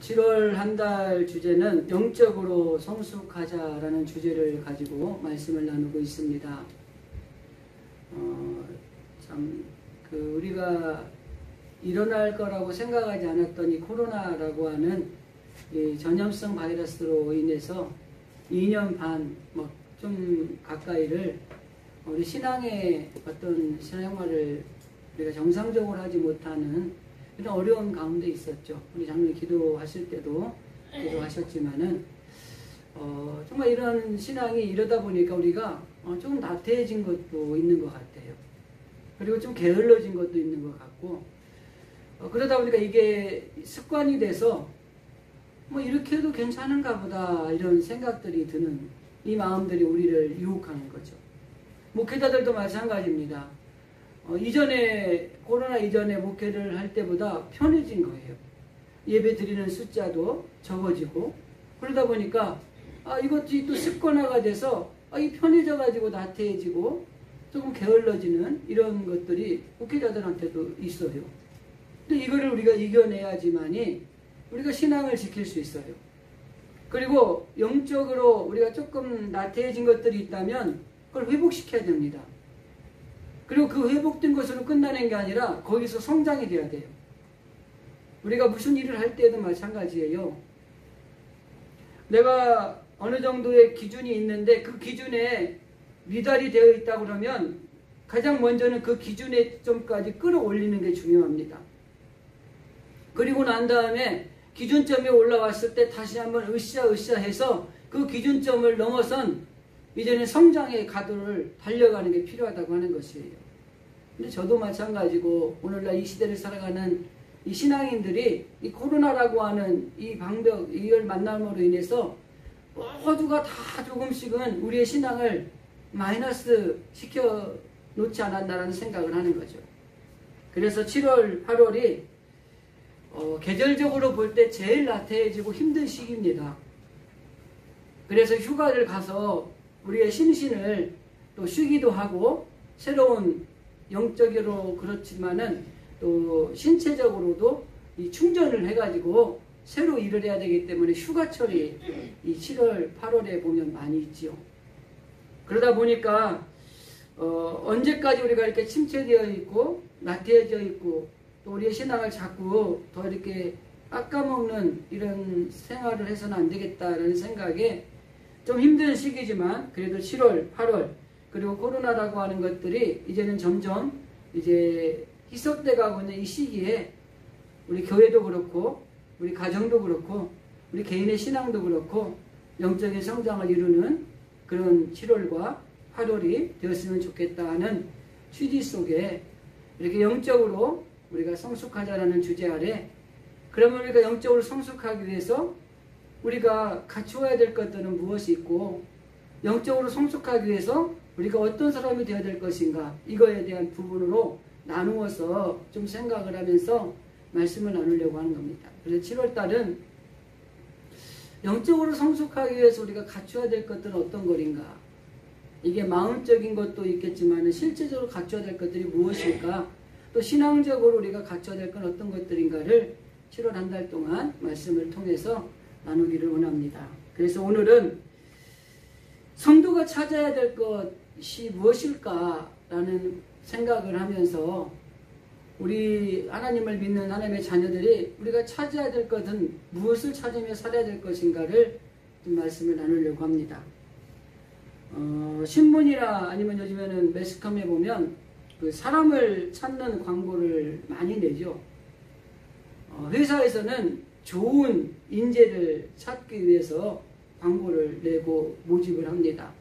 7월 한 달 주제는 영적으로 성숙하자라는 주제를 가지고 말씀을 나누고 있습니다. 우리가 일어날 거라고 생각하지 않았던 이 코로나라고 하는 이 전염성 바이러스로 인해서 2년 반 좀 가까이를 우리 신앙의 어떤 신앙생활을 우리가 정상적으로 하지 못하는 그런 어려운 가운데 있었죠. 우리 장로님 기도하실 때도 기도하셨지만은 정말 이런 신앙이 이러다 보니까 우리가 조금 나태해진 것도 있는 것 같아요. 그리고 좀 게을러진 것도 있는 것 같고 그러다 보니까 이게 습관이 돼서 이렇게 해도 괜찮은가 보다 이런 생각들이 드는 이 마음들이 우리를 유혹하는 거죠. 목회자들도 마찬가지입니다. 코로나 이전에 목회를 할 때보다 편해진 거예요. 예배 드리는 숫자도 적어지고 그러다 보니까 이것이 또 습관화가 돼서 이 편해져 가지고 나태해지고 조금 게을러지는 이런 것들이 목회자들한테도 있어요. 근데 이거를 우리가 이겨내야지만이 우리가 신앙을 지킬 수 있어요. 그리고 영적으로 우리가 조금 나태해진 것들이 있다면 그걸 회복시켜야 됩니다. 그리고 그 회복된 것으로 끝나는 게 아니라 거기서 성장이 돼야 돼요. 우리가 무슨 일을 할 때도 마찬가지예요. 내가 어느 정도의 기준이 있는데 그 기준에 미달이 되어 있다 그러면 가장 먼저는 그 기준의 점까지 끌어올리는 게 중요합니다. 그리고 난 다음에 기준점에 올라왔을 때 다시 한번 으쌰으쌰 해서 그 기준점을 넘어선 이제는 성장의 가도를 달려가는 게 필요하다고 하는 것이에요. 근데 저도 마찬가지고 오늘날 이 시대를 살아가는 이 신앙인들이 이 코로나라고 하는 이 방벽, 이걸 만남으로 인해서 모두가 다 조금씩은 우리의 신앙을 마이너스 시켜 놓지 않았나라는 생각을 하는 거죠. 그래서 7월, 8월이 계절적으로 볼 때 제일 나태해지고 힘든 시기입니다. 그래서 휴가를 가서 우리의 심신을 또 쉬기도 하고 새로운 영적으로 그렇지만은 또 신체적으로도 이 충전을 해가지고 새로 일을 해야 되기 때문에 휴가철이 이 7월, 8월에 보면 많이 있지요. 그러다 보니까 언제까지 우리가 이렇게 침체되어 있고 나태해져 있고 또 우리의 신앙을 자꾸 더 이렇게 깎아먹는 이런 생활을 해서는 안 되겠다라는 생각에 좀 힘든 시기지만 그래도 7월, 8월 그리고 코로나라고 하는 것들이 이제는 점점 이제 희석돼 가고 있는 이 시기에 우리 교회도 그렇고 우리 가정도 그렇고 우리 개인의 신앙도 그렇고 영적인 성장을 이루는 그런 7월과 8월이 되었으면 좋겠다 하는 취지 속에 이렇게 영적으로 우리가 성숙하자라는 주제 아래 그러면 우리가 영적으로 성숙하기 위해서 우리가 갖추어야 될 것들은 무엇이 있고 영적으로 성숙하기 위해서 우리가 어떤 사람이 되어야 될 것인가 이거에 대한 부분으로 나누어서 좀 생각을 하면서 말씀을 나누려고 하는 겁니다. 그래서 7월달은 영적으로 성숙하기 위해서 우리가 갖춰야 될 것들은 어떤 것인가 이게 마음적인 것도 있겠지만 실제적으로 갖춰야 될 것들이 무엇일까 또 신앙적으로 우리가 갖춰야 될 건 어떤 것들인가를 7월 한 달 동안 말씀을 통해서 나누기를 원합니다. 그래서 오늘은 성도가 찾아야 될 것이 무엇일까라는 생각을 하면서 우리 하나님을 믿는 하나님의 자녀들이 우리가 찾아야 될 것은 무엇을 찾으며 살아야 될 것인가를 좀 말씀을 나누려고 합니다. 신문이나 아니면 요즘에는 매스컴에 보면 그 사람을 찾는 광고를 많이 내죠. 회사에서는 좋은 인재를 찾기 위해서 광고를 내고 모집을 합니다.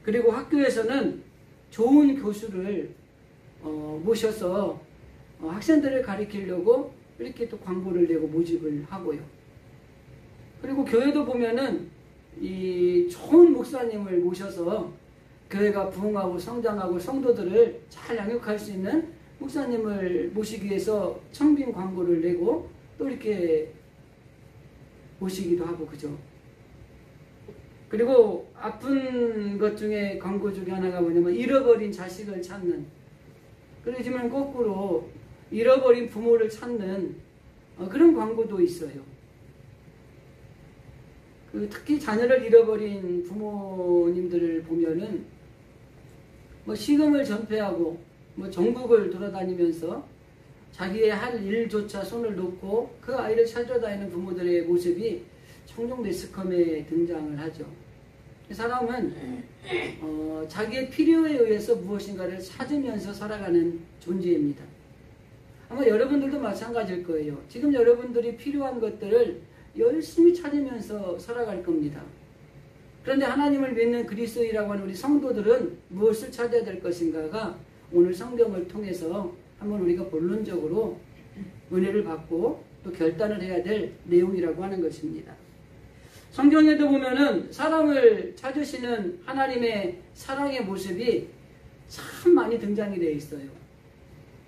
그리고 학교에서는 좋은 교수를 모셔서 학생들을 가르치려고 이렇게 또 광고를 내고 모집을 하고요. 그리고 교회도 보면은 이 좋은 목사님을 모셔서 교회가 부흥하고 성장하고 성도들을 잘 양육할 수 있는 목사님을 모시기 위해서 청빙 광고를 내고 또 이렇게 모시기도 하고 그죠. 그리고 아픈 것 중에 광고 중에 하나가 뭐냐면 잃어버린 자식을 찾는 그러지만 거꾸로 잃어버린 부모를 찾는 그런 광고도 있어요. 특히 자녀를 잃어버린 부모님들을 보면은 뭐 식음을 전폐하고 뭐 전국을 돌아다니면서 자기의 할 일조차 손을 놓고 그 아이를 찾아다니는 부모들의 모습이 종종 매스컴에 등장을 하죠. 사람은 자기의 필요에 의해서 무엇인가를 찾으면서 살아가는 존재입니다. 아마 여러분들도 마찬가지일 거예요. 지금 여러분들이 필요한 것들을 열심히 찾으면서 살아갈 겁니다. 그런데 하나님을 믿는 그리스도인이라고 하는 우리 성도들은 무엇을 찾아야 될 것인가가 오늘 성경을 통해서 한번 우리가 본론적으로 은혜를 받고 또 결단을 해야 될 내용이라고 하는 것입니다. 성경에도 보면은 사람을 찾으시는 하나님의 사랑의 모습이 참 많이 등장이 되어 있어요.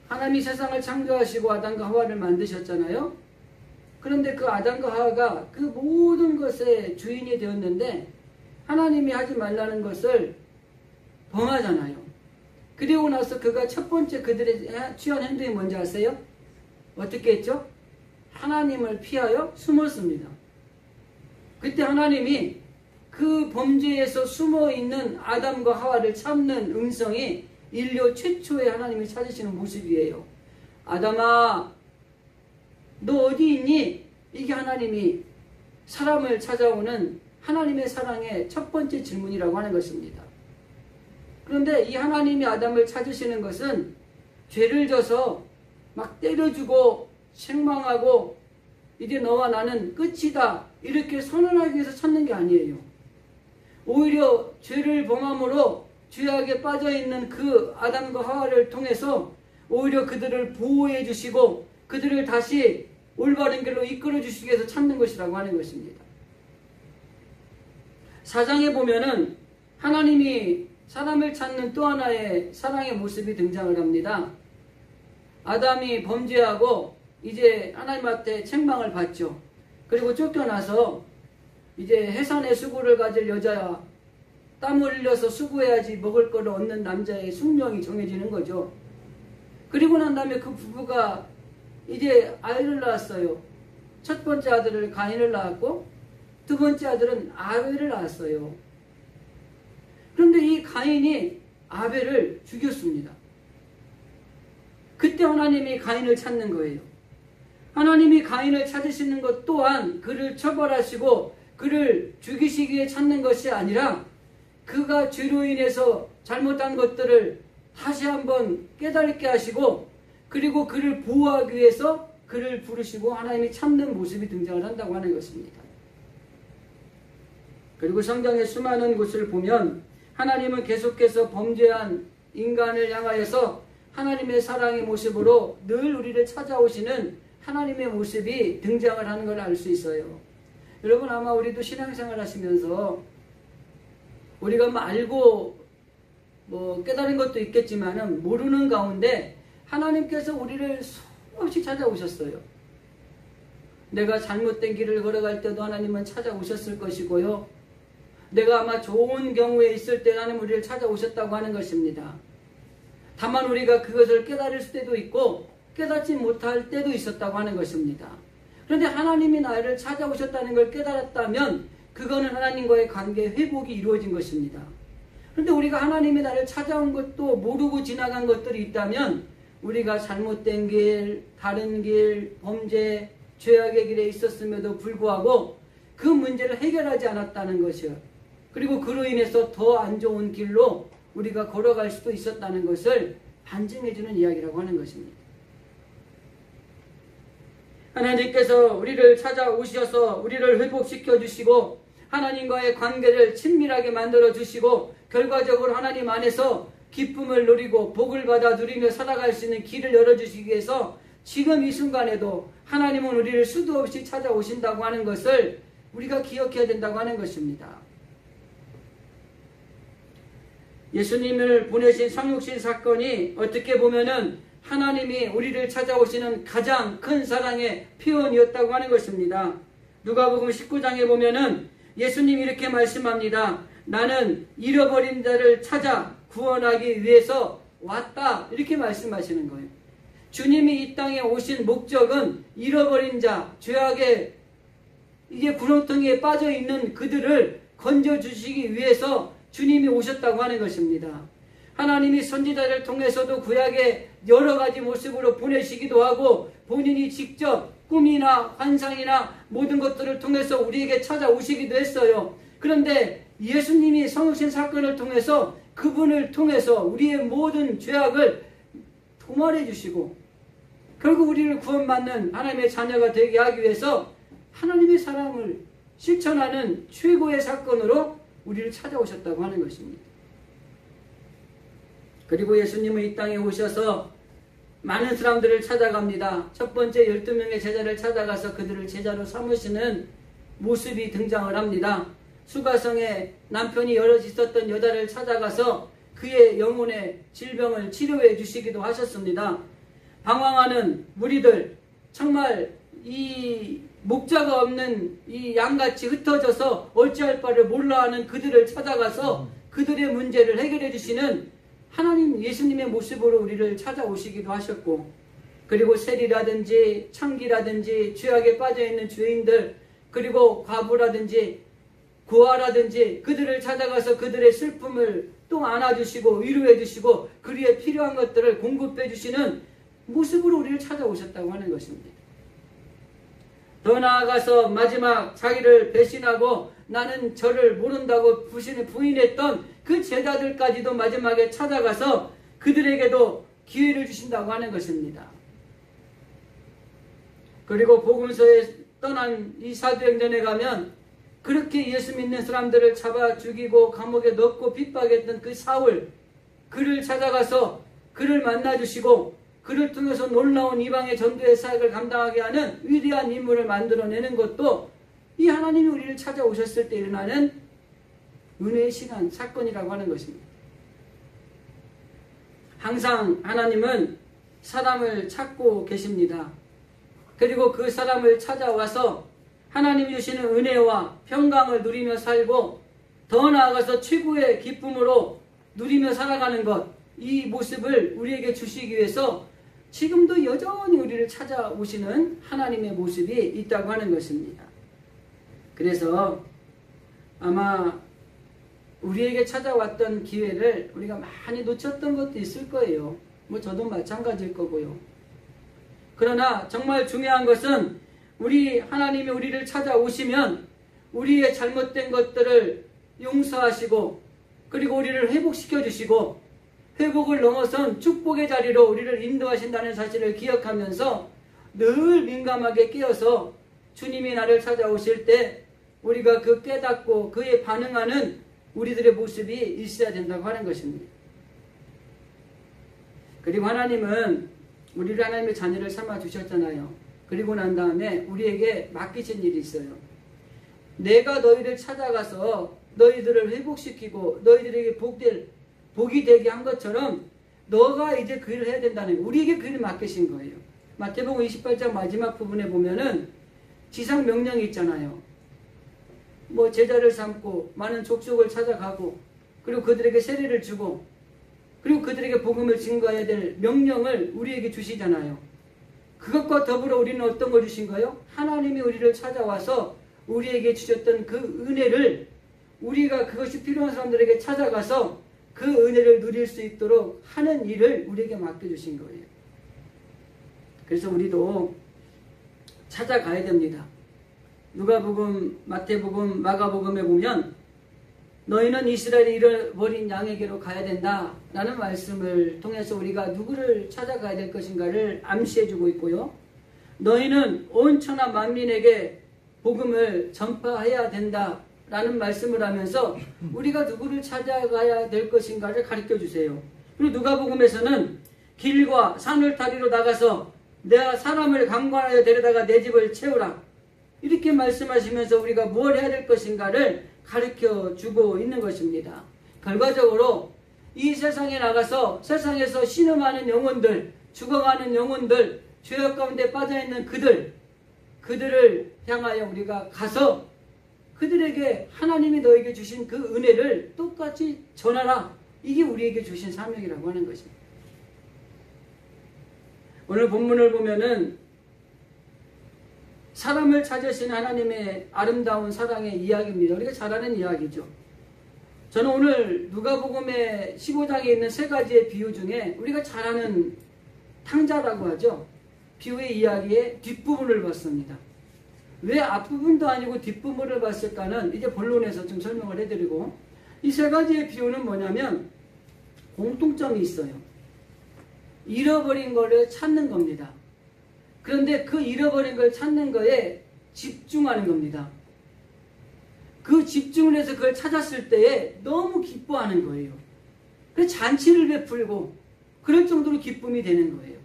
하나님이 세상을 창조하시고 아담과 하와를 만드셨잖아요. 그런데 그 아담과 하와가 그 모든 것의 주인이 되었는데 하나님이 하지 말라는 것을 범하잖아요. 그리고 나서 그가 첫 번째 그들의 취한 행동이 뭔지 아세요? 어떻게 했죠? 하나님을 피하여 숨었습니다. 그때 하나님이 그 범죄에서 숨어있는 아담과 하와를 찾는 음성이 인류 최초의 하나님이 찾으시는 모습이에요. 아담아, 너 어디 있니? 이게 하나님이 사람을 찾아오는 하나님의 사랑의 첫 번째 질문이라고 하는 것입니다. 그런데 이 하나님이 아담을 찾으시는 것은 죄를 져서 막 때려주고 책망하고 이제 너와 나는 끝이다 이렇게 선언하기 위해서 찾는 게 아니에요. 오히려 죄를 범함으로 죄악에 빠져있는 그 아담과 하와를 통해서 오히려 그들을 보호해 주시고 그들을 다시 올바른 길로 이끌어 주시기 위해서 찾는 것이라고 하는 것입니다. 사장에 보면은 하나님이 사람을 찾는 또 하나의 사랑의 모습이 등장을 합니다. 아담이 범죄하고 이제 하나님한테 책망을 받죠. 그리고 쫓겨나서 이제 해산의 수고를 가질 여자야, 땀을 흘려서 수고해야지 먹을 거를 얻는 남자의 숙명이 정해지는 거죠. 그리고 난 다음에 그 부부가 이제 아이를 낳았어요. 첫 번째 아들을 가인을 낳았고 두 번째 아들은 아벨을 낳았어요. 그런데 이 가인이 아벨을 죽였습니다. 그때 하나님이 가인을 찾는 거예요. 하나님이 가인을 찾으시는 것 또한 그를 처벌하시고 그를 죽이시기 위해 찾는 것이 아니라 그가 죄로 인해서 잘못한 것들을 다시 한번 깨닫게 하시고 그리고 그를 보호하기 위해서 그를 부르시고 하나님이 찾는 모습이 등장을 한다고 하는 것입니다. 그리고 성경의 수많은 곳을 보면 하나님은 계속해서 범죄한 인간을 향하여서 하나님의 사랑의 모습으로 늘 우리를 찾아오시는 하나님의 모습이 등장을 하는 걸 알 수 있어요. 여러분 아마 우리도 신앙생활 하시면서 우리가 뭐 알고 뭐 깨달은 것도 있겠지만은 모르는 가운데 하나님께서 우리를 수없이 찾아오셨어요. 내가 잘못된 길을 걸어갈 때도 하나님은 찾아오셨을 것이고요. 내가 아마 좋은 경우에 있을 때 하나님 우리를 찾아오셨다고 하는 것입니다. 다만 우리가 그것을 깨달을 때도 있고 깨닫지 못할 때도 있었다고 하는 것입니다. 그런데 하나님이 나를 찾아오셨다는 걸 깨달았다면 그거는 하나님과의 관계 회복이 이루어진 것입니다. 그런데 우리가 하나님이 나를 찾아온 것도 모르고 지나간 것들이 있다면 우리가 잘못된 길, 다른 길, 범죄, 죄악의 길에 있었음에도 불구하고 그 문제를 해결하지 않았다는 것이요. 그리고 그로 인해서 더 안 좋은 길로 우리가 걸어갈 수도 있었다는 것을 반증해주는 이야기라고 하는 것입니다. 하나님께서 우리를 찾아오셔서 우리를 회복시켜 주시고 하나님과의 관계를 친밀하게 만들어 주시고 결과적으로 하나님 안에서 기쁨을 누리고 복을 받아 누리며 살아갈 수 있는 길을 열어주시기 위해서 지금 이 순간에도 하나님은 우리를 수도 없이 찾아오신다고 하는 것을 우리가 기억해야 된다고 하는 것입니다. 예수님을 보내신 성육신 사건이 어떻게 보면은 하나님이 우리를 찾아오시는 가장 큰 사랑의 표현이었다고 하는 것입니다. 누가복음 19장에 보면은 예수님이 이렇게 말씀합니다. 나는 잃어버린 자를 찾아 구원하기 위해서 왔다. 이렇게 말씀하시는 거예요. 주님이 이 땅에 오신 목적은 잃어버린 자, 죄악에 이게 구렁텅이에 빠져 있는 그들을 건져주시기 위해서 주님이 오셨다고 하는 것입니다. 하나님이 선지자를 통해서도 구약의 여러 가지 모습으로 보내시기도 하고 본인이 직접 꿈이나 환상이나 모든 것들을 통해서 우리에게 찾아오시기도 했어요. 그런데 예수님이 성육신 사건을 통해서 그분을 통해서 우리의 모든 죄악을 도말해 주시고 결국 우리를 구원받는 하나님의 자녀가 되게 하기 위해서 하나님의 사랑을 실천하는 최고의 사건으로 우리를 찾아오셨다고 하는 것입니다. 그리고 예수님은 이 땅에 오셔서 많은 사람들을 찾아갑니다. 첫 번째 12명의 제자를 찾아가서 그들을 제자로 삼으시는 모습이 등장을 합니다. 수가성에 남편이 여럿 있었던 여자를 찾아가서 그의 영혼의 질병을 치료해 주시기도 하셨습니다. 방황하는 무리들, 정말 이 목자가 없는 이 양같이 흩어져서 어찌할 바를 몰라하는 그들을 찾아가서 그들의 문제를 해결해 주시는 하나님 예수님의 모습으로 우리를 찾아오시기도 하셨고, 그리고 세리라든지 창기라든지 죄악에 빠져있는 죄인들, 그리고 과부라든지 고아라든지 그들을 찾아가서 그들의 슬픔을 또 안아주시고 위로해 주시고 그리에 필요한 것들을 공급해 주시는 모습으로 우리를 찾아오셨다고 하는 것입니다. 더 나아가서 마지막 자기를 배신하고 나는 저를 모른다고 부인했던 그 제자들까지도 마지막에 찾아가서 그들에게도 기회를 주신다고 하는 것입니다. 그리고 복음서에 떠난 이 사도행전에 가면 그렇게 예수 믿는 사람들을 잡아 죽이고 감옥에 넣고 핍박했던 그 사울, 그를 찾아가서 그를 만나주시고 그를 통해서 놀라운 이방의 전도의 사역을 감당하게 하는 위대한 인물을 만들어내는 것도 이 하나님이 우리를 찾아오셨을 때 일어나는 은혜의 시간, 사건이라고 하는 것입니다. 항상 하나님은 사람을 찾고 계십니다. 그리고 그 사람을 찾아와서 하나님이 주시는 은혜와 평강을 누리며 살고 더 나아가서 최고의 기쁨으로 누리며 살아가는 것, 이 모습을 우리에게 주시기 위해서 지금도 여전히 우리를 찾아오시는 하나님의 모습이 있다고 하는 것입니다. 그래서 아마 우리에게 찾아왔던 기회를 우리가 많이 놓쳤던 것도 있을 거예요. 뭐 저도 마찬가지일 거고요. 그러나 정말 중요한 것은 우리 하나님이 우리를 찾아오시면 우리의 잘못된 것들을 용서하시고 그리고 우리를 회복시켜 주시고 회복을 넘어선 축복의 자리로 우리를 인도하신다는 사실을 기억하면서 늘 민감하게 깨어서 주님이 나를 찾아오실 때 우리가 그 깨닫고 그에 반응하는 우리들의 모습이 있어야 된다고 하는 것입니다. 그리고 하나님은 우리를 하나님의 자녀를 삼아 주셨잖아요. 그리고 난 다음에 우리에게 맡기신 일이 있어요. 내가 너희를 찾아가서 너희들을 회복시키고 너희들에게 복이 되게 한 것처럼 너가 이제 그 일을 해야 된다는 거예요. 우리에게 그 일을 맡기신 거예요. 마태복음 28장 마지막 부분에 보면은 지상 명령이 있잖아요. 뭐 제자를 삼고 많은 족속을 찾아가고 그리고 그들에게 세례를 주고 그리고 그들에게 복음을 증거해야 될 명령을 우리에게 주시잖아요. 그것과 더불어 우리는 어떤 걸 주신 거예요? 하나님이 우리를 찾아와서 우리에게 주셨던 그 은혜를 우리가 그것이 필요한 사람들에게 찾아가서 그 은혜를 누릴 수 있도록 하는 일을 우리에게 맡겨주신 거예요. 그래서 우리도 찾아가야 됩니다. 누가복음, 마태복음, 마가복음에 보면 너희는 이스라엘이 잃어버린 양에게로 가야 된다 라는 말씀을 통해서 우리가 누구를 찾아가야 될 것인가를 암시해주고 있고요. 너희는 온 천하 만민에게 복음을 전파해야 된다 라는 말씀을 하면서 우리가 누구를 찾아가야 될 것인가를 가르쳐주세요. 그리고 누가복음에서는 길과 산을 다리로 나가서 내가 사람을 강권하여 데려다가 내 집을 채우라 이렇게 말씀하시면서 우리가 뭘 해야 될 것인가를 가르쳐주고 있는 것입니다. 결과적으로 이 세상에 나가서 세상에서 신음하는 영혼들, 죽어가는 영혼들, 죄악 가운데 빠져있는 그들을 향하여 우리가 가서 그들에게 하나님이 너에게 주신 그 은혜를 똑같이 전하라. 이게 우리에게 주신 사명이라고 하는 것입니다. 오늘 본문을 보면은 사람을 찾으신 하나님의 아름다운 사랑의 이야기입니다. 우리가 잘 아는 이야기죠. 저는 오늘 누가복음의 15장에 있는 세 가지의 비유 중에 우리가 잘 아는 탕자라고 하죠. 비유의 이야기의 뒷부분을 봤습니다. 왜 앞부분도 아니고 뒷부분을 봤을까는 이제 본론에서 좀 설명을 해드리고, 이 세 가지의 비유는 뭐냐면 공통점이 있어요. 잃어버린 것을 찾는 겁니다. 그런데 그 잃어버린 걸 찾는 거에 집중하는 겁니다. 그 집중을 해서 그걸 찾았을 때에 너무 기뻐하는 거예요. 그래서 잔치를 베풀고 그럴 정도로 기쁨이 되는 거예요.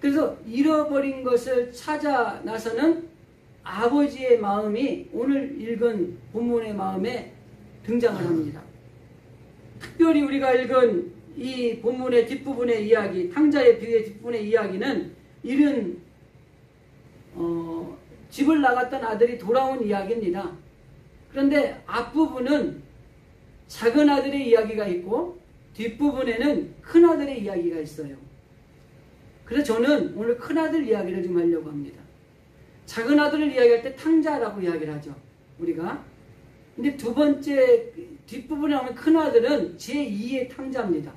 그래서 잃어버린 것을 찾아 나서는 아버지의 마음이 오늘 읽은 본문의 마음에 등장을 합니다. 특별히 우리가 읽은 이 본문의 뒷부분의 이야기, 탕자의 비유의 뒷부분의 이야기는 이른 집을 나갔던 아들이 돌아온 이야기입니다. 그런데 앞부분은 작은 아들의 이야기가 있고 뒷부분에는 큰 아들의 이야기가 있어요. 그래서 저는 오늘 큰 아들 이야기를 좀 하려고 합니다. 작은 아들을 이야기할 때 탕자라고 이야기를 하죠, 우리가. 근데 두 번째 뒷부분에 나오는 큰 아들은 제2의 탕자입니다.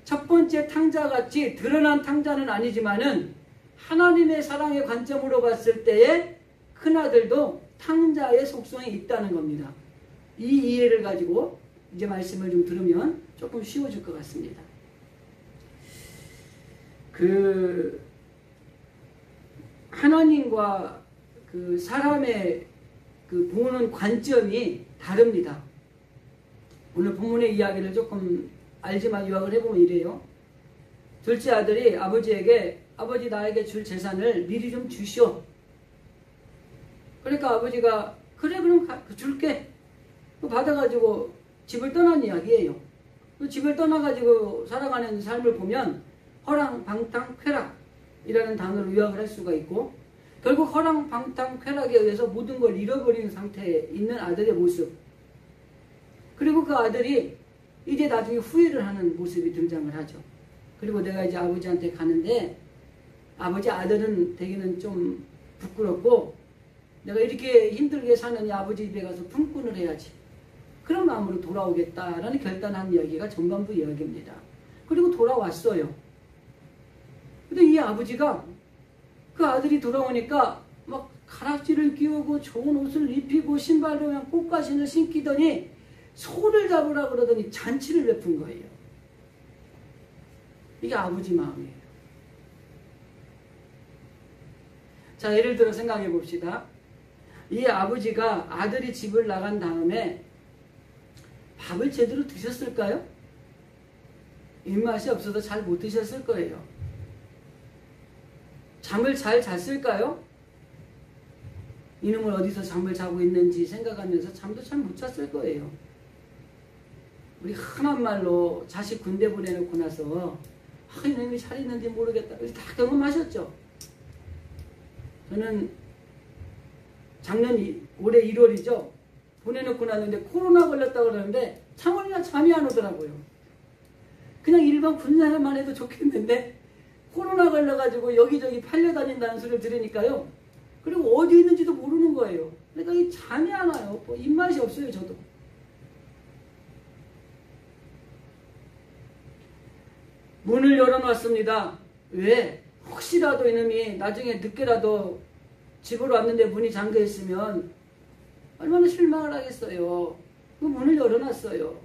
첫 번째 탕자같이 드러난 탕자는 아니지만은 하나님의 사랑의 관점으로 봤을 때에 큰 아들도 탕자의 속성이 있다는 겁니다. 이 이해를 가지고 이제 말씀을 좀 들으면 조금 쉬워질 것 같습니다. 하나님과 사람의 보는 관점이 다릅니다. 오늘 본문의 이야기를 조금 알지만 요약을 해보면 이래요. 둘째 아들이 아버지에게 아버지 나에게 줄 재산을 미리 좀 주시오. 그러니까 아버지가 그래 그럼 줄게. 받아가지고 집을 떠난 이야기예요. 집을 떠나가지고 살아가는 삶을 보면 허랑방탕쾌락이라는 단어로 요약을 할 수가 있고, 결국 허랑방탕쾌락에 의해서 모든 걸 잃어버린 상태에 있는 아들의 모습, 그리고 그 아들이 이제 나중에 후회를 하는 모습이 등장을 하죠. 그리고 내가 이제 아버지한테 가는데 아버지 아들은 되기는 좀 부끄럽고 내가 이렇게 힘들게 사느니 아버지 집에 가서 품꾼을 해야지, 그런 마음으로 돌아오겠다라는 결단한 이야기가 전반부 이야기입니다. 그리고 돌아왔어요. 근데 이 아버지가 그 아들이 돌아오니까 막 가락지를 끼우고 좋은 옷을 입히고 신발로 그냥 꽃가신을 신기더니 소를 잡으라 그러더니 잔치를 베푼 거예요. 이게 아버지 마음이에요. 자, 예를 들어 생각해 봅시다. 이 아버지가 아들이 집을 나간 다음에 밥을 제대로 드셨을까요? 입맛이 없어서 잘 못 드셨을 거예요. 잠을 잘 잤을까요? 이놈을 어디서 잠을 자고 있는지 생각하면서 잠도 잘 못 잤을 거예요. 우리 흔한 말로 자식 군대 보내놓고 나서 이놈이 잘 있는지 모르겠다, 다 경험하셨죠? 저는 올해 1월이죠. 보내놓고 났는데 코로나 걸렸다고 그러는데 창원이나 잠이 안 오더라고요. 그냥 일반 군생활만 해도 좋겠는데 코로나 걸려가지고 여기저기 팔려다닌다는 소리를 들으니까요. 그리고 어디 있는지도 모르는 거예요. 그러니까 이 잠이 안 와요. 입맛이 없어요, 저도. 문을 열어놨습니다. 왜? 혹시라도 이놈이 나중에 늦게라도 집으로 왔는데 문이 잠겨 있으면 얼마나 실망을 하겠어요. 그 문을 열어놨어요.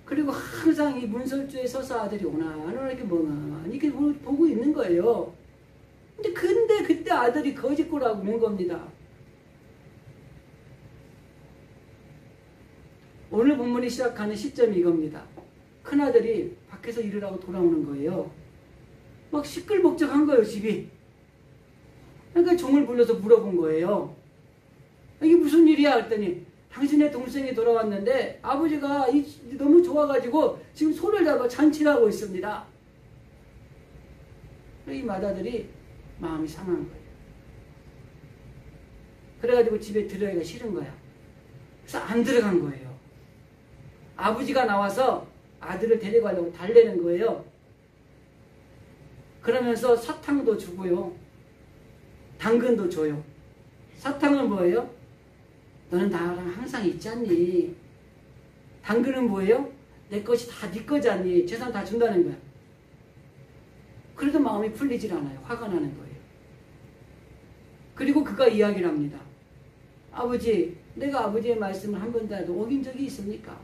그리고 항상 이 문설주에 서서 아들이 오나 이렇게 멍하니 이렇게 보고 있는 거예요. 근데 그때 아들이 거짓골하고 온 겁니다. 오늘 본문이 시작하는 시점이 이겁니다. 큰아들이 밖에서 일을 하고 돌아오는 거예요. 막 시끌벅적한 거예요, 집이. 그러니까 종을 불러서 물어본 거예요. 이게 무슨 일이야? 그랬더니 당신의 동생이 돌아왔는데 아버지가 너무 좋아가지고 지금 소를 잡아 잔치를 하고 있습니다. 이 맏아들이 마음이 상한 거예요. 그래가지고 집에 들어가기가 싫은 거야. 그래서 안 들어간 거예요. 아버지가 나와서 아들을 데려가려고 달래는 거예요. 그러면서 사탕도 주고요. 당근도 줘요. 사탕은 뭐예요? 너는 나랑 항상 있지 않니? 당근은 뭐예요? 내 것이 다 네 거잖니? 재산 다 준다는 거야. 그래도 마음이 풀리질 않아요. 화가 나는 거예요. 그리고 그가 이야기를 합니다. 아버지, 내가 아버지의 말씀을 한 번도 어긴 적이 있습니까?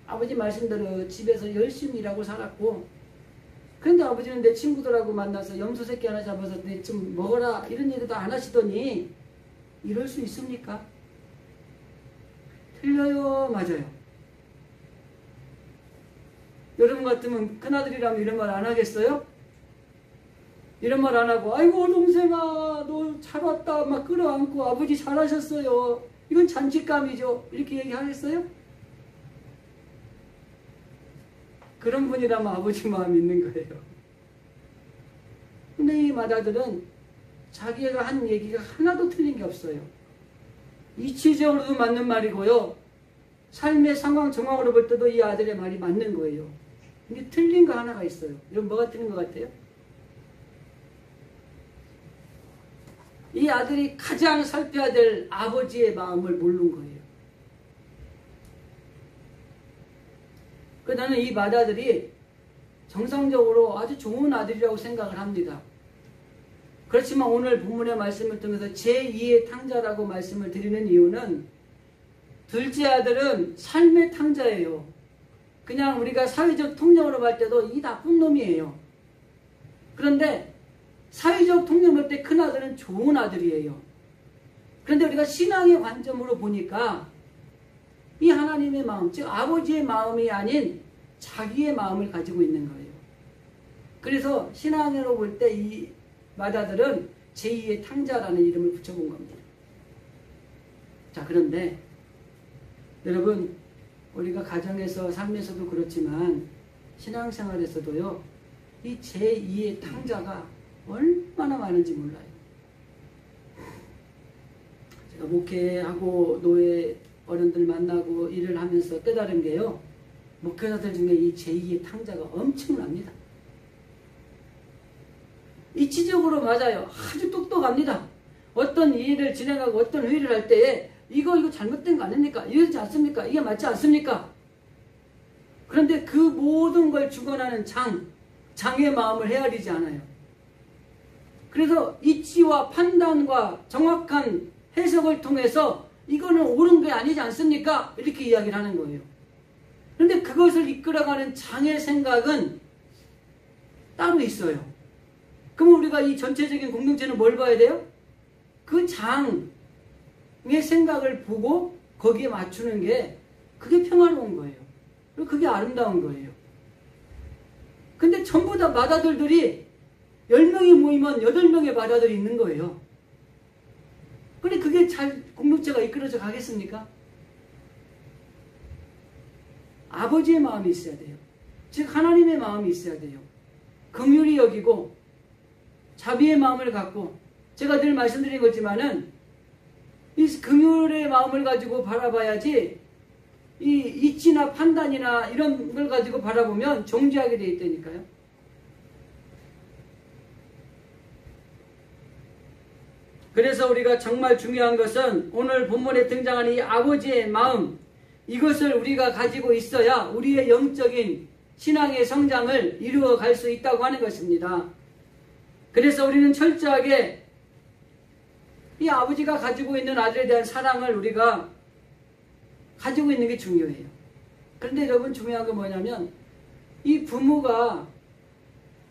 아버지 말씀대로 집에서 열심히 일하고 살았고, 그런데 아버지는 내 친구들하고 만나서 염소 새끼 하나 잡아서 내 좀 먹어라 이런 얘기도 안 하시더니 이럴 수 있습니까? 틀려요. 맞아요. 여러분 같으면 큰아들이라면 이런 말 안 하겠어요? 이런 말 안 하고 아이고 동생아 너 잘 왔다 막 끌어안고 아버지 잘하셨어요. 이건 잔치감이죠. 이렇게 얘기하겠어요? 그런 분이라면 아버지 마음이 있는 거예요. 근데 이 맏아들은 자기가 한 얘기가 하나도 틀린 게 없어요. 이치적으로도 맞는 말이고요. 삶의 상황 정황으로 볼 때도 이 아들의 말이 맞는 거예요. 근데 틀린 거 하나가 있어요. 여러분 뭐가 틀린 것 같아요? 이 아들이 가장 살펴야 될 아버지의 마음을 모르는 거예요. 나는 이 맏아들이 정상적으로 아주 좋은 아들이라고 생각을 합니다. 그렇지만 오늘 본문의 말씀을 통해서 제2의 탕자라고 말씀을 드리는 이유는 둘째 아들은 삶의 탕자예요. 그냥 우리가 사회적 통념으로 볼 때도 이 나쁜 놈이에요. 그런데 사회적 통념을 볼 때 큰 아들은 좋은 아들이에요. 그런데 우리가 신앙의 관점으로 보니까 이 하나님의 마음, 즉 아버지의 마음이 아닌 자기의 마음을 가지고 있는 거예요. 그래서 신앙으로 볼 때 이 맏아들은 제2의 탕자라는 이름을 붙여본 겁니다. 자, 그런데 여러분 우리가 가정에서 삶에서도 그렇지만 신앙생활에서도요. 이 제2의 탕자가 얼마나 많은지 몰라요. 제가 목회하고 노예 어른들 만나고 일을 하면서 깨달은 게요. 목회자들 중에 이 제2의 탕자가 엄청납니다. 이치적으로 맞아요. 아주 똑똑합니다. 어떤 일을 진행하고 어떤 회의를 할 때에 이거 잘못된 거 아닙니까? 이러지 않습니까? 이게 맞지 않습니까? 그런데 그 모든 걸 주관하는 장의 마음을 헤아리지 않아요. 그래서 이치와 판단과 정확한 해석을 통해서 이거는 옳은 게 아니지 않습니까? 이렇게 이야기를 하는 거예요. 그런데 그것을 이끌어가는 장의 생각은 따로 있어요. 그럼 우리가 이 전체적인 공동체는 뭘 봐야 돼요? 그 장의 생각을 보고 거기에 맞추는 게 그게 평화로운 거예요. 그리고 그게 아름다운 거예요. 근데 전부 다 맏아들들이 10명이 모이면 8명의 맏아들이 있는 거예요. 근데 그게 잘 공동체가 이끌어져 가겠습니까? 아버지의 마음이 있어야 돼요. 즉 하나님의 마음이 있어야 돼요. 긍휼히 여기고 자비의 마음을 갖고 제가 늘 말씀드린 거지만은 이 긍휼의 마음을 가지고 바라봐야지 이 이치나 판단이나 이런 걸 가지고 바라보면 정죄하게 돼 있다니까요. 그래서 우리가 정말 중요한 것은 오늘 본문에 등장하는 이 아버지의 마음, 이것을 우리가 가지고 있어야 우리의 영적인 신앙의 성장을 이루어 갈 수 있다고 하는 것입니다. 그래서 우리는 철저하게 이 아버지가 가지고 있는 아들에 대한 사랑을 우리가 가지고 있는 게 중요해요. 그런데 여러분 중요한 건 뭐냐면 이 부모가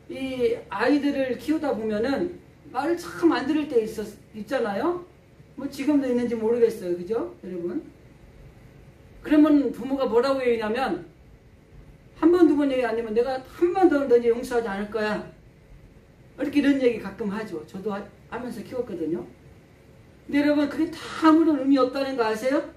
이 아이들을 키우다 보면은 말을 참 안 들을 때 있잖아요. 뭐 지금도 있는지 모르겠어요. 그죠? 여러분. 그러면 부모가 뭐라고 얘기냐면 한 번, 두 번 얘기 아니면 내가 한 번 더 너희 용서하지 않을 거야. 이렇게 이런 얘기 가끔 하죠. 저도 하면서 키웠거든요. 근데 여러분 그게 다 아무런 의미 없다는 거 아세요?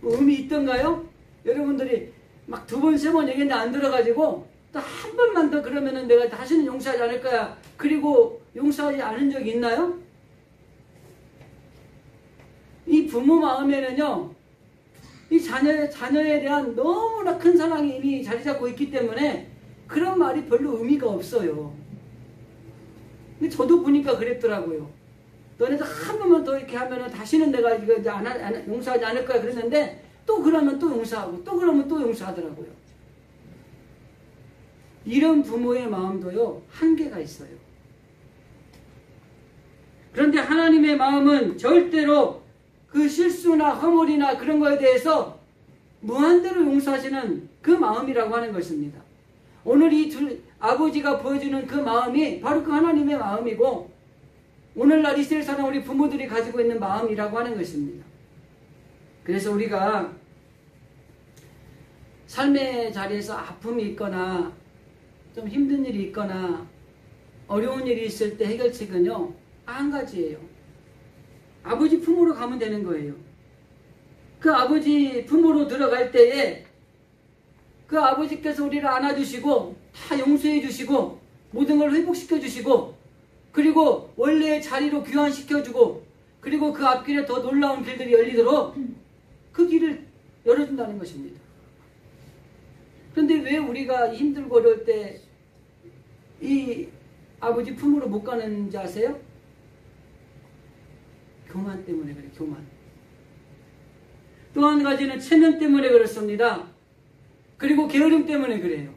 뭐 의미 있던가요? 여러분들이 막 두 번, 세 번 얘기했는데 안 들어가지고 또 한 번만 더 그러면은 내가 다시는 용서하지 않을 거야. 그리고 용서하지 않은 적이 있나요? 이 부모 마음에는요, 이 자녀에 대한 너무나 큰 사랑이 이미 자리 잡고 있기 때문에 그런 말이 별로 의미가 없어요. 근데 저도 보니까 그랬더라고요. 너네들 한 번만 더 이렇게 하면은 다시는 내가 이거 이제 용서하지 않을 거야 그랬는데 또 그러면 또 용서하고 또 그러면 또 용서하더라고요. 이런 부모의 마음도요 한계가 있어요. 그런데 하나님의 마음은 절대로 그 실수나 허물이나 그런 거에 대해서 무한대로 용서하시는 그 마음이라고 하는 것입니다. 오늘 이 아버지가 보여주는 그 마음이 바로 그 하나님의 마음이고 오늘날 이스라엘 사는 우리 부모들이 가지고 있는 마음이라고 하는 것입니다. 그래서 우리가 삶의 자리에서 아픔이 있거나 좀 힘든 일이 있거나 어려운 일이 있을 때 해결책은요 한 가지예요. 아버지 품으로 가면 되는 거예요. 그 아버지 품으로 들어갈 때에 그 아버지께서 우리를 안아주시고 다 용서해 주시고 모든 걸 회복시켜 주시고 그리고 원래의 자리로 귀환시켜 주고 그리고 그 앞길에 더 놀라운 길들이 열리도록 그 길을 열어준다는 것입니다. 그런데 왜 우리가 힘들고 어려울 때 이 아버지 품으로 못 가는지 아세요? 교만 때문에 그래요. 교만. 또 한 가지는 체면 때문에 그렇습니다. 그리고 게으름 때문에 그래요.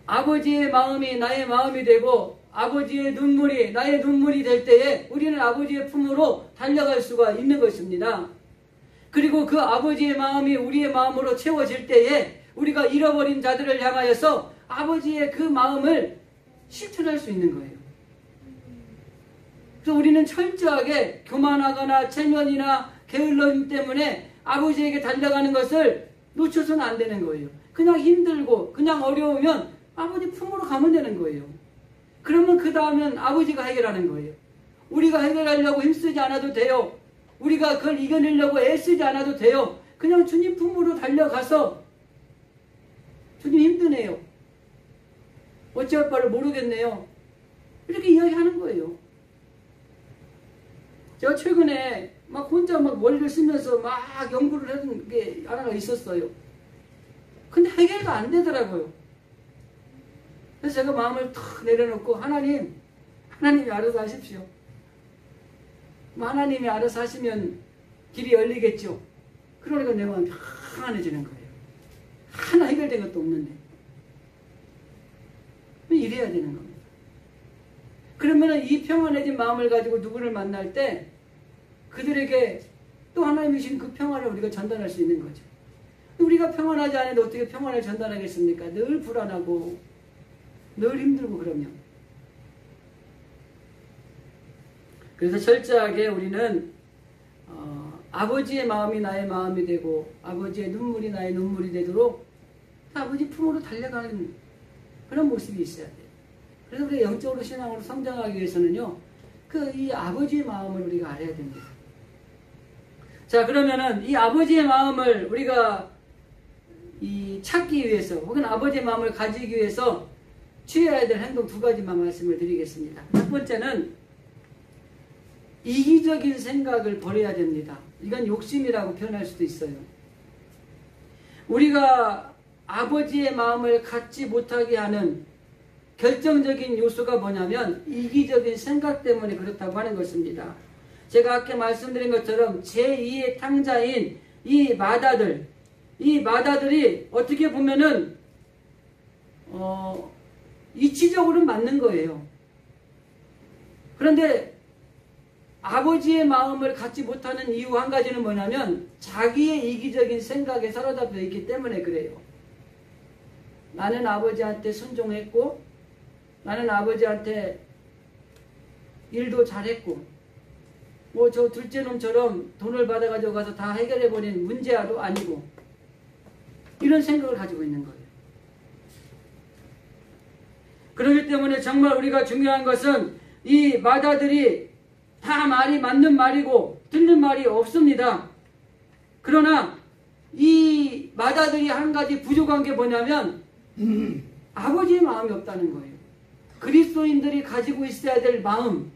아버지의 마음이 나의 마음이 되고 아버지의 눈물이 나의 눈물이 될 때에 우리는 아버지의 품으로 달려갈 수가 있는 것입니다. 그리고 그 아버지의 마음이 우리의 마음으로 채워질 때에 우리가 잃어버린 자들을 향하여서 아버지의 그 마음을 실천할 수 있는 거예요. 그래서 우리는 철저하게 교만하거나 체면이나 게을름 때문에 아버지에게 달려가는 것을 놓쳐서는 안 되는 거예요. 그냥 힘들고 그냥 어려우면 아버지 품으로 가면 되는 거예요. 그러면 그 다음엔 아버지가 해결하는 거예요. 우리가 해결하려고 힘쓰지 않아도 돼요. 우리가 그걸 이겨내려고 애쓰지 않아도 돼요. 그냥 주님 품으로 달려가서 주님 힘드네요. 어찌할 바를 모르겠네요. 이렇게 이야기하는 거예요. 제가 최근에 막 혼자 막 머리를 쓰면서 막 연구를 하는 게 하나가 있었어요. 근데 해결도 안 되더라고요. 그래서 제가 마음을 탁 내려놓고 하나님이 알아서 하십시오. 하나님이 알아서 하시면 길이 열리겠죠. 그러니까 내 마음이 평안해지는 거예요. 하나 해결된 것도 없는데. 이래야 되는 겁니다. 그러면 이 평안해진 마음을 가지고 누구를 만날 때 그들에게 또 하나님이 주신 그 평안을 우리가 전달할 수 있는 거죠. 우리가 평안하지 않아도 어떻게 평안을 전달하겠습니까? 늘 불안하고 늘 힘들고 그러면. 그래서 철저하게 우리는 아버지의 마음이 나의 마음이 되고 아버지의 눈물이 나의 눈물이 되도록 아버지 품으로 달려가는 그런 모습이 있어야 돼요. 그래서 우리가 영적으로 신앙으로 성장하기 위해서는요, 이 아버지의 마음을 우리가 알아야 됩니다. 자, 그러면은 이 아버지의 마음을 우리가 찾기 위해서 혹은 아버지의 마음을 가지기 위해서 취해야 될 행동 두 가지만 말씀을 드리겠습니다. 첫 번째는 이기적인 생각을 버려야 됩니다. 이건 욕심이라고 표현할 수도 있어요. 우리가 아버지의 마음을 갖지 못하게 하는 결정적인 요소가 뭐냐면 이기적인 생각 때문에 그렇다고 하는 것입니다. 제가 아까 말씀드린 것처럼 제2의 탕자인 이 마다들이 어떻게 보면은 이치적으로는 맞는 거예요. 그런데 아버지의 마음을 갖지 못하는 이유 한 가지는 뭐냐면 자기의 이기적인 생각에 사로잡혀 있기 때문에 그래요. 나는 아버지한테 순종했고 나는 아버지한테 일도 잘했고 뭐 저 둘째 놈처럼 돈을 받아가지고 가서 다 해결해버린 문제아도 아니고 이런 생각을 가지고 있는 거예요. 그렇기 때문에 정말 우리가 중요한 것은 이 마다들이 다 말이 맞는 말이고 틀린 말이 없습니다. 그러나 이 마다들이 한 가지 부족한 게 뭐냐면 아버지의 마음이 없다는 거예요. 그리스도인들이 가지고 있어야 될 마음,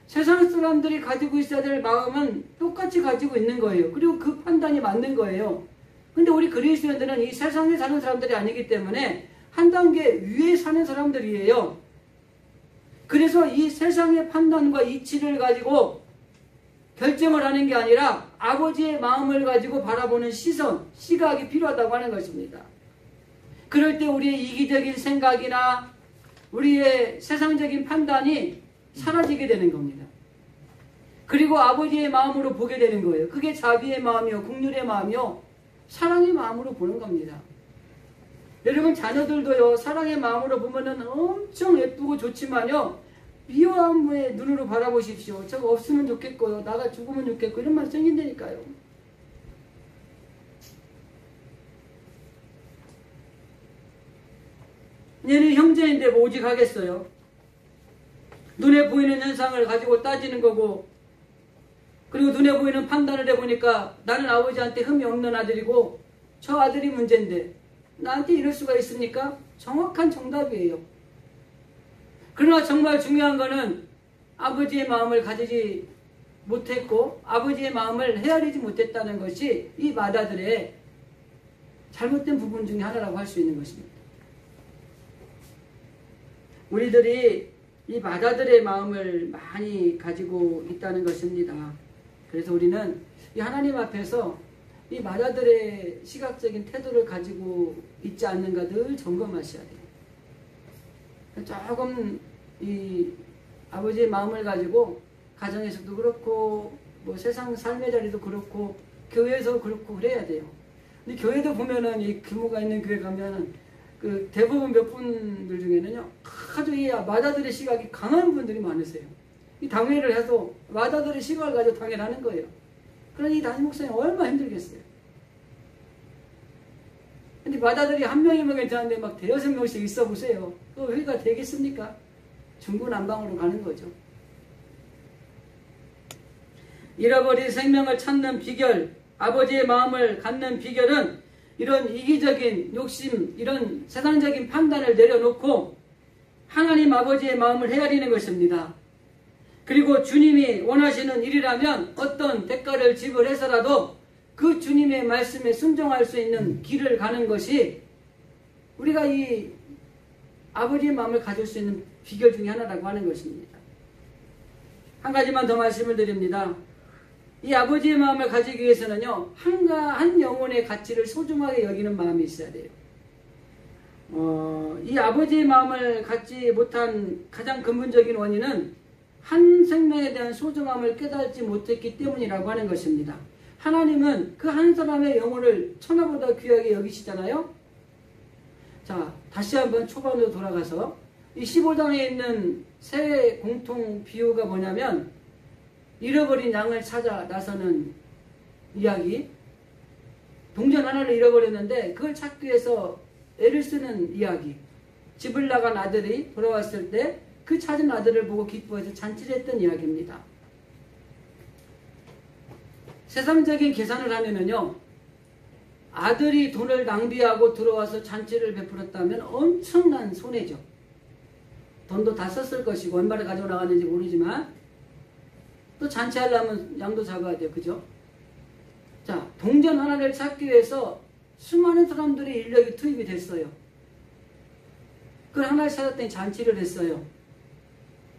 세상 사람들이 가지고 있어야 될 마음은 똑같이 가지고 있는 거예요. 그리고 그 판단이 맞는 거예요. 근데 우리 그리스도인들은 이 세상에 사는 사람들이 아니기 때문에 한 단계 위에 사는 사람들이에요. 그래서 이 세상의 판단과 이치를 가지고 결정을 하는 게 아니라 아버지의 마음을 가지고 바라보는 시선, 시각이 필요하다고 하는 것입니다. 그럴 때 우리의 이기적인 생각이나 우리의 세상적인 판단이 사라지게 되는 겁니다. 그리고 아버지의 마음으로 보게 되는 거예요. 그게 자비의 마음이요, 긍휼의 마음이요, 사랑의 마음으로 보는 겁니다. 여러분 자녀들도요, 사랑의 마음으로 보면은 엄청 예쁘고 좋지만요, 미워함의 눈으로 바라보십시오. 저거 없으면 좋겠고요, 나가 죽으면 좋겠고, 이런 말 생긴다니까요. 얘는 형제인데 뭐 오직 하겠어요. 눈에 보이는 현상을 가지고 따지는 거고, 그리고 눈에 보이는 판단을 해보니까 나는 아버지한테 흠이 없는 아들이고 저 아들이 문제인데 나한테 이럴 수가 있습니까? 정확한 정답이에요. 그러나 정말 중요한 거는 아버지의 마음을 가지지 못했고 아버지의 마음을 헤아리지 못했다는 것이 이 맏아들의 잘못된 부분 중에 하나라고 할 수 있는 것입니다. 우리들이 이 맏아들의 마음을 많이 가지고 있다는 것입니다. 그래서 우리는 이 하나님 앞에서 이 맏아들의 시각적인 태도를 가지고 있지 않는가 늘 점검하셔야 돼요. 조금 이 아버지의 마음을 가지고 가정에서도 그렇고 뭐 세상 삶의 자리도 그렇고 교회에서 그렇고 그래야 돼요. 근데 교회도 보면은 이 규모가 있는 교회 가면은 그 대부분 몇 분들 중에는요 아주 이 맏아들의 시각이 강한 분들이 많으세요. 이 당회를 해도 맏아들의 시각을 가지고 당회를 하는 거예요. 그러니 이 담임 목사님 얼마나 힘들겠어요. 근데 맏아들이 한 명이면 괜찮은데 막 대여섯 명씩 있어 보세요. 그 회의가 되겠습니까? 중구난방으로 가는 거죠. 잃어버린 생명을 찾는 비결, 아버지의 마음을 갖는 비결은 이런 이기적인 욕심, 이런 세상적인 판단을 내려놓고 하나님 아버지의 마음을 헤아리는 것입니다. 그리고 주님이 원하시는 일이라면 어떤 대가를 지불해서라도 그 주님의 말씀에 순종할 수 있는 길을 가는 것이 우리가 이 아버지의 마음을 가질 수 있는 비결 중에 하나라고 하는 것입니다. 한 가지만 더 말씀을 드립니다. 이 아버지의 마음을 가지기 위해서는요, 한 영혼의 가치를 소중하게 여기는 마음이 있어야 돼요. 이 아버지의 마음을 갖지 못한 가장 근본적인 원인은 한 생명에 대한 소중함을 깨닫지 못했기 때문이라고 하는 것입니다. 하나님은 그 한 사람의 영혼을 천하보다 귀하게 여기시잖아요. 자, 다시 한번 초반으로 돌아가서 이 15장에 있는 새 공통 비유가 뭐냐면 잃어버린 양을 찾아 나서는 이야기, 동전 하나를 잃어버렸는데 그걸 찾기 위해서 애를 쓰는 이야기, 집을 나간 아들이 돌아왔을 때 그 찾은 아들을 보고 기뻐해서 잔치를 했던 이야기입니다. 세상적인 계산을 하면은요, 아들이 돈을 낭비하고 들어와서 잔치를 베풀었다면 엄청난 손해죠. 돈도 다 썼을 것이고 얼마를 가지고 나갔는지 모르지만 또 잔치하려면 양도 잡아야 돼요. 그죠? 자, 동전 하나를 찾기 위해서 수많은 사람들의 인력이 투입이 됐어요. 그걸 하나를 찾았더니 잔치를 했어요.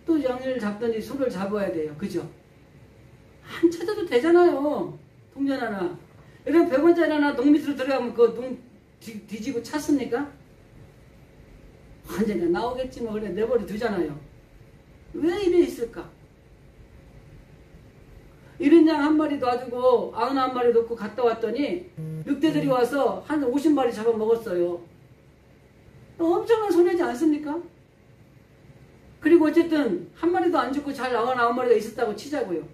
또 양을 잡든지 소를 잡아야 돼요. 그죠? 안 찾아도 되잖아요. 동전 하나. 여러분 100원짜리 하나 농 밑으로 들어가면 그 농 뒤지고 찾습니까? 완전히 나오겠지 뭐 그래 내버려 두잖아요. 왜 이래 있을까? 이런 양 한 마리 놔두고 91마리 놓고 갔다 왔더니 늑대들이 와서 한 50마리 잡아먹었어요. 엄청난 손해지 않습니까? 그리고 어쨌든 한 마리도 안 죽고 잘 99마리가 있었다고 치자고요.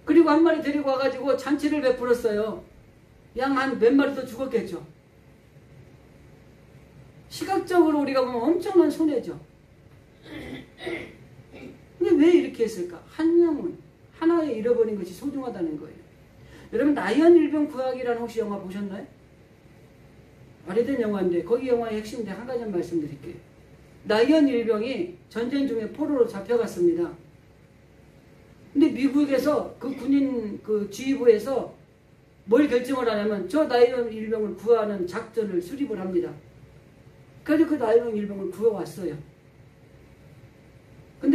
그리고 한 마리 데리고 와가지고 잔치를 베풀었어요. 양 한 몇 마리 더 죽었겠죠. 시각적으로 우리가 보면 엄청난 손해죠. 근데 왜 이렇게 했을까? 한 영혼 하나에 잃어버린 것이 소중하다는 거예요. 여러분 나연 일병 구하기라는 혹시 영화 보셨나요? 오래된 영화인데 거기 영화의 핵심인데 한 가지만 말씀드릴게요. 나연 일병이 전쟁 중에 포로로 잡혀갔습니다. 근데 미국에서 그 군인 그 지휘부에서 뭘 결정을 하냐면 저 나연 일병을 구하는 작전을 수립을 합니다. 그래서 그 나연 일병을 구해왔어요.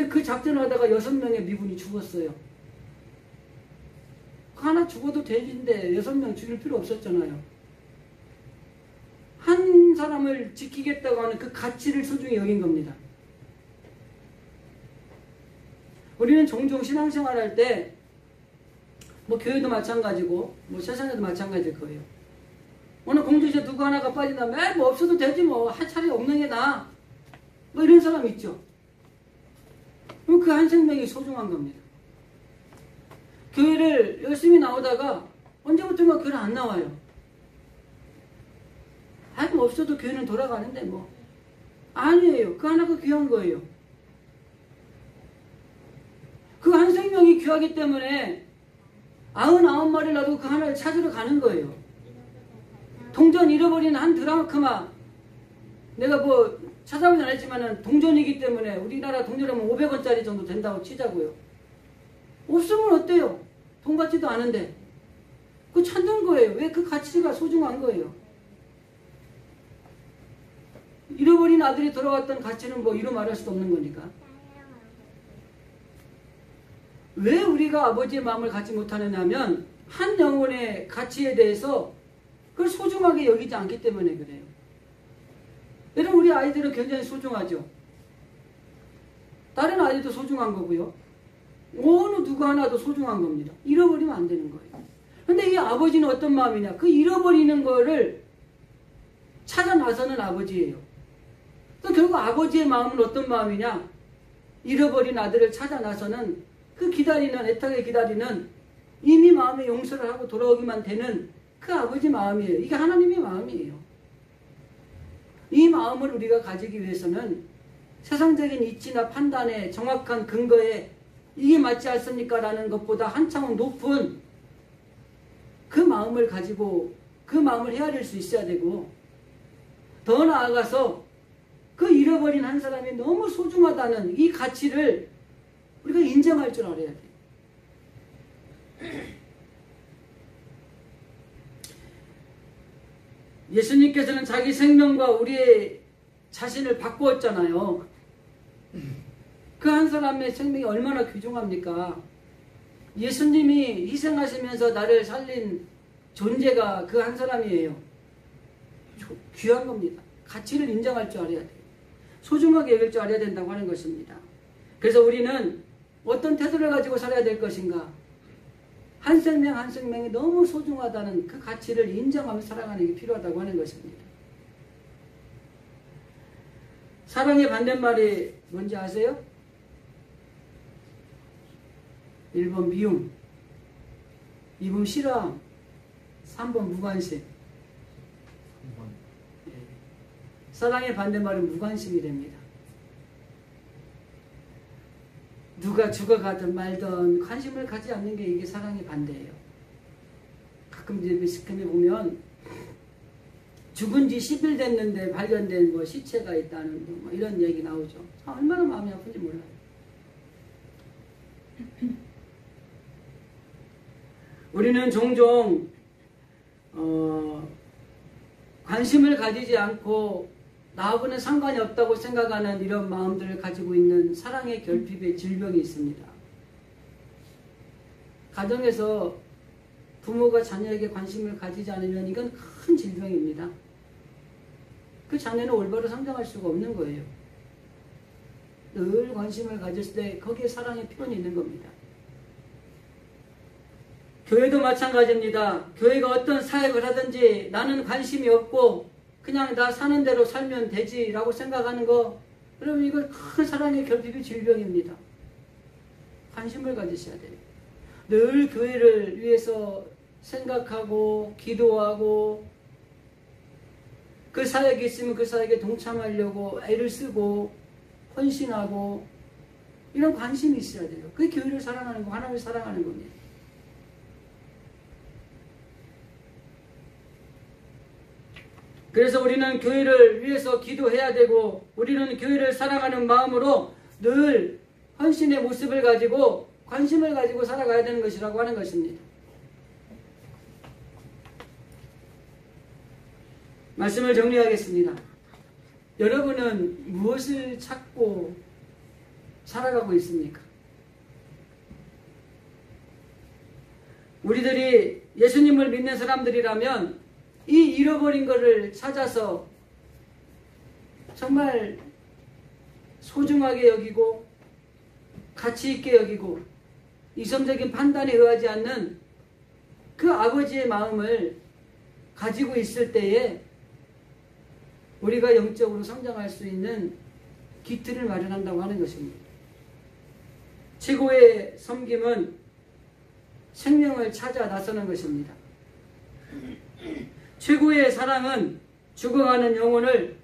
근데 그 작전을 하다가 6명의 미군이 죽었어요. 하나 죽어도 되는데 6명 죽일 필요 없었잖아요. 한 사람을 지키겠다고 하는 그 가치를 소중히 여긴 겁니다. 우리는 종종 신앙생활 할 때, 뭐 교회도 마찬가지고, 뭐 세상에도 마찬가지일 거예요. 오늘 공주에서 누구 하나가 빠진다면, 뭐 없어도 되지 뭐, 차라리 없는 게 나아. 뭐 이런 사람 있죠. 그럼 그 한 생명이 소중한 겁니다. 교회를 열심히 나오다가 언제부턴가 교회를 안 나와요. 아니 뭐 없어도 교회는 돌아가는데 뭐. 아니에요. 그 하나가 귀한 거예요. 그 한 생명이 귀하기 때문에 99마리라도 그 하나를 찾으러 가는 거예요. 동전 잃어버린 한 드라크마, 내가 뭐 찾아보진 않았지만 동전이기 때문에 우리나라 동전이면 500원짜리 정도 된다고 치자고요. 없으면 어때요? 돈 같지도 않은데. 그거 찾는 거예요. 왜? 그 가치가 소중한 거예요. 잃어버린 아들이 돌아왔던 가치는 뭐 이루 말할 수도 없는 거니까. 왜 우리가 아버지의 마음을 갖지 못하느냐 하면 한 영혼의 가치에 대해서 그걸 소중하게 여기지 않기 때문에 그래요. 여러분 우리 아이들은 굉장히 소중하죠. 다른 아이들도 소중한 거고요. 어느 누구 하나도 소중한 겁니다. 잃어버리면 안 되는 거예요. 근데 이 아버지는 어떤 마음이냐. 그 잃어버리는 거를 찾아 나서는 아버지예요. 또 결국 아버지의 마음은 어떤 마음이냐. 잃어버린 아들을 찾아 나서는 그 기다리는, 애타게 기다리는, 이미 마음의 용서를 하고 돌아오기만 되는 그 아버지 마음이에요. 이게 하나님의 마음이에요. 이 마음을 우리가 가지기 위해서는 세상적인 이치나 판단의 정확한 근거에 이게 맞지 않습니까? 라는 것보다 한 차원 높은 그 마음을 가지고 그 마음을 헤아릴 수 있어야 되고, 더 나아가서 그 잃어버린 한 사람이 너무 소중하다는 이 가치를 우리가 인정할 줄 알아야 돼요. 예수님께서는 자기 생명과 우리의 자신을 바꾸었잖아요. 그 한 사람의 생명이 얼마나 귀중합니까? 예수님이 희생하시면서 나를 살린 존재가 그 한 사람이에요. 귀한 겁니다. 가치를 인정할 줄 알아야 돼요. 소중하게 여길 줄 알아야 된다고 하는 것입니다. 그래서 우리는 어떤 태도를 가지고 살아야 될 것인가? 한 생명 한 생명이 너무 소중하다는 그 가치를 인정하며 살아가는 게 필요하다고 하는 것입니다. 사랑의 반대말이 뭔지 아세요? 1번 미움, 2번 싫어함, 3번 무관심. 사랑의 반대말은 무관심이 됩니다. 누가 죽어가든 말든 관심을 갖지 않는 게 이게 사랑의 반대예요. 가끔 이제 미스캠에 보면 죽은 지 10일 됐는데 발견된 뭐 시체가 있다는 뭐 이런 얘기 나오죠. 얼마나 마음이 아픈지 몰라요. 우리는 종종 관심을 가지지 않고 나하고는 상관이 없다고 생각하는 이런 마음들을 가지고 있는 사랑의 결핍의 질병이 있습니다. 가정에서 부모가 자녀에게 관심을 가지지 않으면 이건 큰 질병입니다. 그 자녀는 올바로 성장할 수가 없는 거예요. 늘 관심을 가졌을 때 거기에 사랑의 필요는 있는 겁니다. 교회도 마찬가지입니다. 교회가 어떤 사역을 하든지 나는 관심이 없고 그냥 나 사는 대로 살면 되지라고 생각하는 거, 여러분 이건 큰 사랑의 결핍의 질병입니다. 관심을 가지셔야 돼요. 늘 교회를 위해서 생각하고 기도하고 그 사역이 있으면 그 사역에 동참하려고 애를 쓰고 헌신하고 이런 관심이 있어야 돼요. 그게 교회를 사랑하는 거, 하나님을 사랑하는 겁니다. 그래서 우리는 교회를 위해서 기도해야 되고 우리는 교회를 사랑하는 마음으로 늘 헌신의 모습을 가지고 관심을 가지고 살아가야 되는 것이라고 하는 것입니다. 말씀을 정리하겠습니다. 여러분은 무엇을 찾고 살아가고 있습니까? 우리들이 예수님을 믿는 사람들이라면 이 잃어버린 것을 찾아서 정말 소중하게 여기고 가치 있게 여기고 이성적인 판단에 의하지 않는 그 아버지의 마음을 가지고 있을 때에 우리가 영적으로 성장할 수 있는 기틀을 마련한다고 하는 것입니다. 최고의 섬김은 생명을 찾아 나서는 것입니다. 최고의 사랑은 죽어가는 영혼을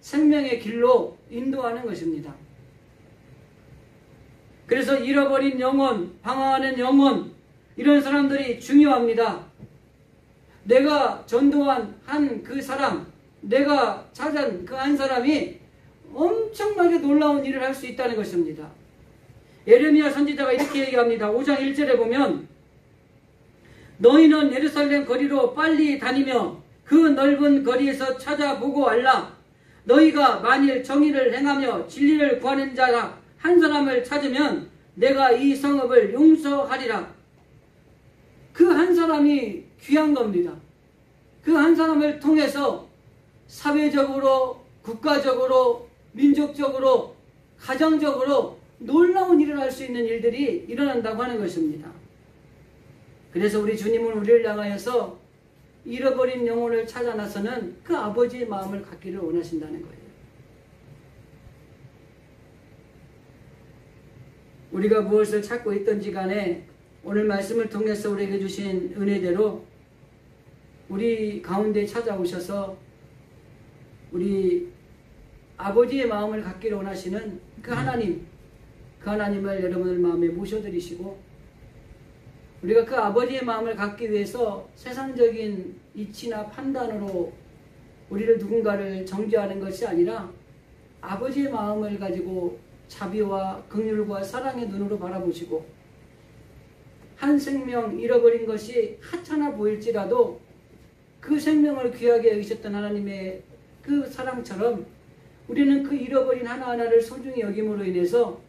생명의 길로 인도하는 것입니다. 그래서 잃어버린 영혼, 방황하는 영혼, 이런 사람들이 중요합니다. 내가 전도한 한 그 사람, 내가 찾은 그 한 사람이 엄청나게 놀라운 일을 할 수 있다는 것입니다. 예레미야 선지자가 이렇게 얘기합니다. 5장 1절에 보면 너희는 예루살렘 거리로 빨리 다니며 그 넓은 거리에서 찾아보고 알라. 너희가 만일 정의를 행하며 진리를 구하는 자가 한 사람을 찾으면 내가 이 성읍을 용서하리라. 그 한 사람이 귀한 겁니다. 그 한 사람을 통해서 사회적으로, 국가적으로, 민족적으로, 가정적으로 놀라운 일을 할 수 있는 일들이 일어난다고 하는 것입니다. 그래서 우리 주님은 우리를 향하여서 잃어버린 영혼을 찾아 나서는 그 아버지의 마음을 갖기를 원하신다는 거예요. 우리가 무엇을 찾고 있든지 간에 오늘 말씀을 통해서 우리에게 주신 은혜대로 우리 가운데 찾아오셔서 우리 아버지의 마음을 갖기를 원하시는 그 하나님, 그 하나님을 여러분의 마음에 모셔드리시고 우리가 그 아버지의 마음을 갖기 위해서 세상적인 이치나 판단으로 우리를 누군가를 정죄하는 것이 아니라 아버지의 마음을 가지고 자비와 긍휼과 사랑의 눈으로 바라보시고 한 생명 잃어버린 것이 하찮아 보일지라도 그 생명을 귀하게 여기셨던 하나님의 그 사랑처럼 우리는 그 잃어버린 하나하나를 소중히 여김으로 인해서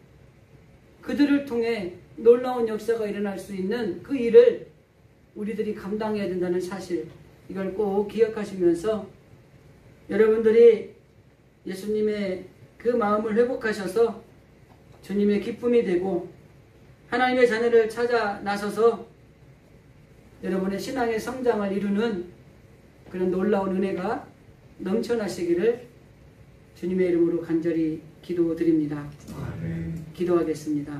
그들을 통해 놀라운 역사가 일어날 수 있는 그 일을 우리들이 감당해야 된다는 사실, 이걸 꼭 기억하시면서 여러분들이 예수님의 그 마음을 회복하셔서 주님의 기쁨이 되고 하나님의 자녀를 찾아 나서서 여러분의 신앙의 성장을 이루는 그런 놀라운 은혜가 넘쳐나시기를 주님의 이름으로 간절히 기도드립니다. 기도하겠습니다.